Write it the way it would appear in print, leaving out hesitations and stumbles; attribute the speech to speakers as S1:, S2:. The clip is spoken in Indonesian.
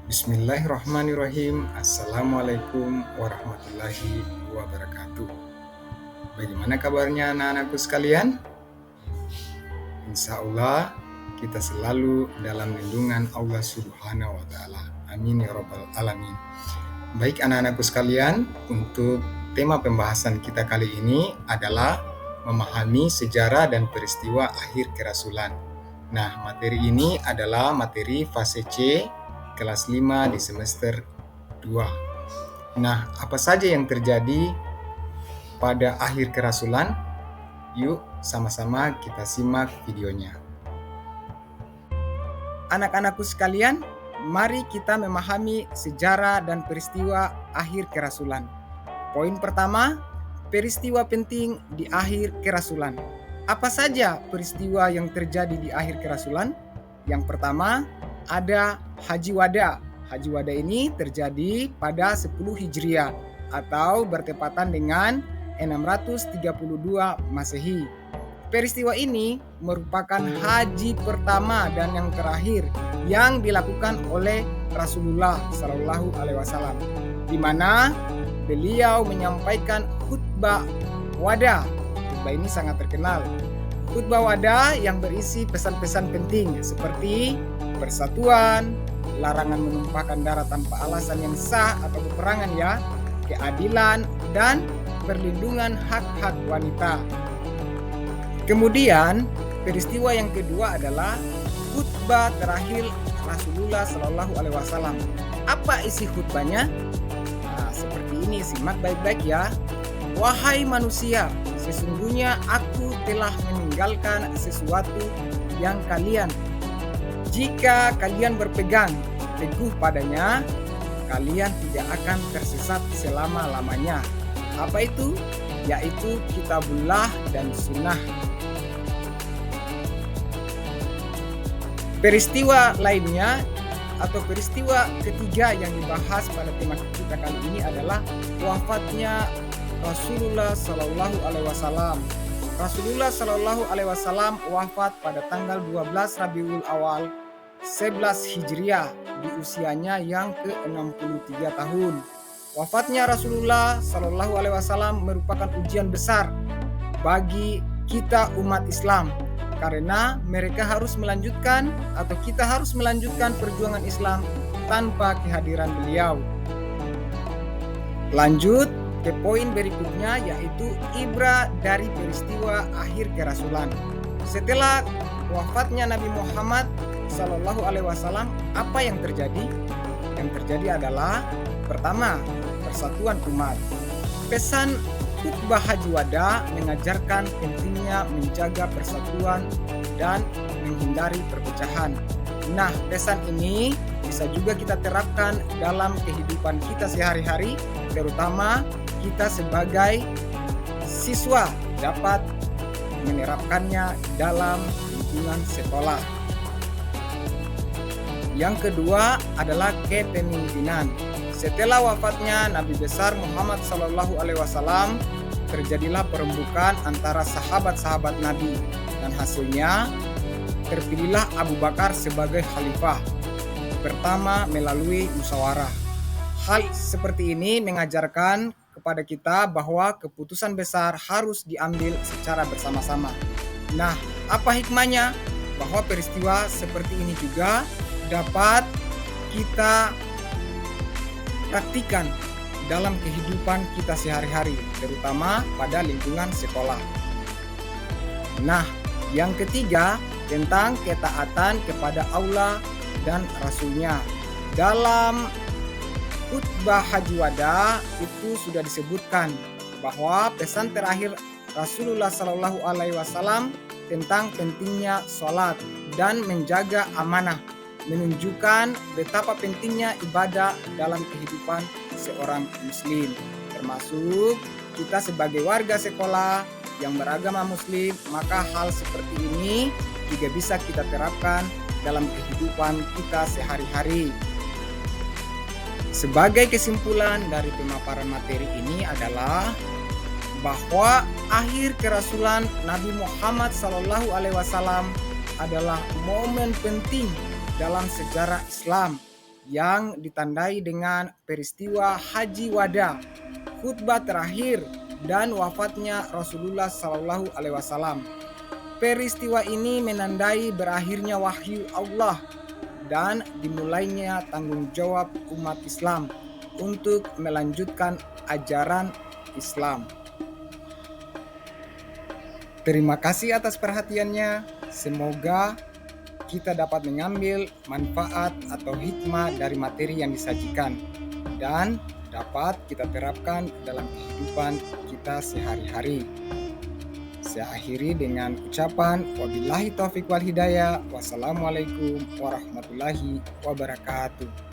S1: Bismillahirrahmanirrahim. Assalamualaikum warahmatullahi wabarakatuh. Bagaimana kabarnya anak-anakku sekalian? Insya Allah kita selalu dalam lindungan Allah Subhanahu wa Ta'ala. Amin ya Rabbal 'Alamin. Baik anak-anakku sekalian, untuk tema pembahasan kita kali ini adalah memahami sejarah dan peristiwa akhir kerasulan. Nah, materi ini adalah materi fase C kelas 5 di semester 2. Nah, apa saja yang terjadi pada akhir kerasulan? Yuk, sama-sama kita simak videonya. Anak-anakku sekalian, mari kita memahami sejarah dan peristiwa akhir kerasulan. Poin pertama, peristiwa penting di akhir kerasulan. Apa saja peristiwa yang terjadi di akhir kerasulan? Yang pertama, ada Haji Wada. Haji Wada ini terjadi pada 10 Hijriah atau bertepatan dengan 632 Masehi. Peristiwa ini merupakan haji pertama dan yang terakhir yang dilakukan oleh Rasulullah Shallallahu Alaihi Wasallam, di mana beliau menyampaikan khutbah wada. Khutbah ini sangat terkenal. Khutbah wada yang berisi pesan-pesan penting seperti persatuan, larangan menumpahkan darah tanpa alasan yang sah atau peperangan ya, keadilan, dan perlindungan hak-hak wanita. Kemudian peristiwa yang kedua adalah khutbah terakhir Rasulullah Shallallahu Alaihi Wasallam. Apa isi khutbahnya? Nah, seperti ini, simak baik-baik ya. Wahai manusia, sesungguhnya aku telah meninggalkan sesuatu yang jika kalian berpegang teguh padanya, kalian tidak akan tersesat selama-lamanya. Apa itu? Yaitu kitabullah dan sunnah. Peristiwa lainnya atau peristiwa ketiga yang dibahas pada tema kita kali ini adalah wafatnya Rasulullah Shallallahu Alaihi Wasallam. Rasulullah Shallallahu Alaihi Wasallam wafat pada tanggal 12 Rabiul Awal 11 Hijriah di usianya yang ke-63 tahun. Wafatnya Rasulullah Shallallahu Alaihi Wasallam merupakan ujian besar bagi kita umat Islam, karena mereka harus melanjutkan atau kita harus melanjutkan perjuangan Islam tanpa kehadiran beliau. Lanjut ke poin berikutnya, yaitu ibrah dari peristiwa akhir kerasulan. Setelah wafatnya Nabi Muhammad Sallallahu Alaihi Wasallam, apa yang terjadi? Yang terjadi adalah pertama, persatuan umat. Pesan khutbah Haji Wada mengajarkan pentingnya menjaga persatuan dan menghindari perpecahan. Nah, pesan ini bisa juga kita terapkan dalam kehidupan kita sehari-hari, terutama kita sebagai siswa dapat menerapkannya dalam lingkungan sekolah. Yang kedua adalah kepemimpinan. Setelah wafatnya Nabi besar Muhammad Sallallahu Alaihi Wasallam, terjadilah perembukan antara sahabat-sahabat Nabi, dan hasilnya terpilihlah Abu Bakar sebagai khalifah pertama melalui musyawarah. Hal seperti ini mengajarkan kepada kita bahwa keputusan besar harus diambil secara bersama-sama. Nah, apa hikmahnya? Bahwa peristiwa seperti ini juga dapat kita praktikan dalam kehidupan kita sehari-hari, terutama pada lingkungan sekolah. Nah, yang ketiga tentang ketaatan kepada Allah dan Rasulnya. Dalam khutbah Haji Wada itu sudah disebutkan bahwa pesan terakhir Rasulullah Shallallahu Alaihi Wasallam tentang pentingnya sholat dan menjaga amanah, menunjukkan betapa pentingnya ibadah dalam kehidupan seorang muslim, termasuk kita sebagai warga sekolah yang beragama muslim. Maka hal seperti ini juga bisa kita terapkan dalam kehidupan kita sehari-hari. Sebagai kesimpulan dari pemaparan materi ini adalah bahwa akhir kerasulan Nabi Muhammad Sallallahu Alaihi Wasallam adalah momen penting dalam sejarah Islam, yang ditandai dengan peristiwa Haji Wada, khutbah terakhir dan wafatnya Rasulullah Shallallahu Alaihi Wasallam. Peristiwa ini menandai berakhirnya wahyu Allah dan dimulainya tanggung jawab umat Islam untuk melanjutkan ajaran Islam. Terima kasih atas perhatiannya. Semoga kita dapat mengambil manfaat atau hikmah dari materi yang disajikan dan dapat kita terapkan dalam kehidupan kita sehari-hari. Saya akhiri dengan ucapan wabillahi taufiq wal hidayah. Wassalamualaikum warahmatullahi wabarakatuh.